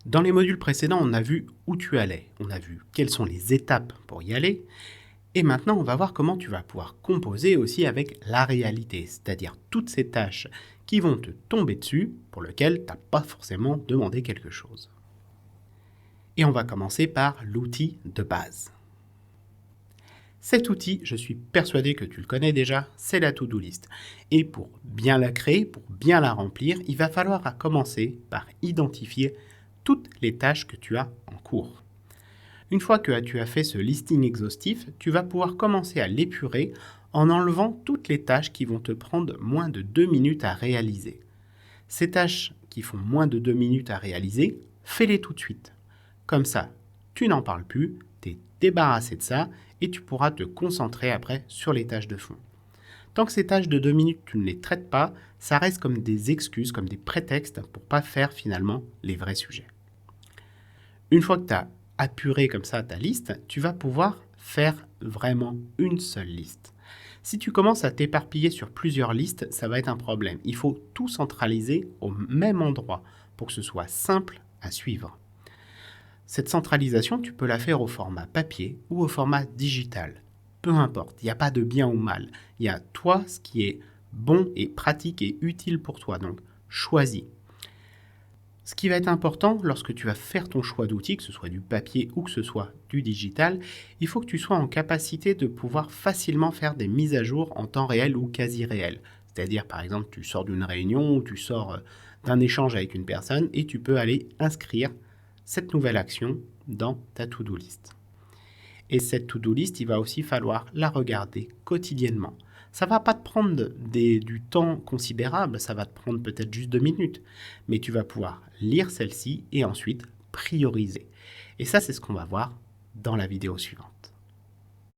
Dans les modules précédents, on a vu où tu allais, on a vu quelles sont les étapes pour y aller, et maintenant on va voir comment tu vas pouvoir composer aussi avec la réalité, c'est-à-dire toutes ces tâches qui vont te tomber dessus, pour lesquelles tu n'as pas forcément demandé quelque chose. Et on va commencer par l'outil de base. Cet outil, je suis persuadé que tu le connais déjà, c'est la to-do list. Et pour bien la créer, pour bien la remplir, il va falloir commencer par identifier toutes les tâches que tu as en cours. Une fois que tu as fait ce listing exhaustif, tu vas pouvoir commencer à l'épurer en enlevant toutes les tâches qui vont te prendre moins de 2 minutes à réaliser. Ces tâches qui font moins de 2 minutes à réaliser, fais-les tout de suite. Comme ça, tu n'en parles plus, tu es débarrassé de ça et tu pourras te concentrer après sur les tâches de fond. Tant que ces tâches de 2 minutes, tu ne les traites pas, ça reste comme des excuses, comme des prétextes pour ne pas faire finalement les vrais sujets. Une fois que tu as apuré comme ça ta liste, tu vas pouvoir faire vraiment une seule liste. Si tu commences à t'éparpiller sur plusieurs listes, ça va être un problème. Il faut tout centraliser au même endroit pour que ce soit simple à suivre. Cette centralisation, tu peux la faire au format papier ou au format digital. Peu importe, il n'y a pas de bien ou mal. Il y a toi ce qui est bon et pratique et utile pour toi. Donc, choisis. Ce qui va être important lorsque tu vas faire ton choix d'outils, que ce soit du papier ou que ce soit du digital, il faut que tu sois en capacité de pouvoir facilement faire des mises à jour en temps réel ou quasi réel. C'est-à-dire, par exemple, tu sors d'une réunion ou tu sors d'un échange avec une personne et tu peux aller inscrire cette nouvelle action dans ta to-do list. Et cette to-do list, il va aussi falloir la regarder quotidiennement. Ça ne va pas te prendre du temps considérable, ça va te prendre peut-être juste 2 minutes, mais tu vas pouvoir lire celle-ci et ensuite prioriser. Et ça, c'est ce qu'on va voir dans la vidéo suivante.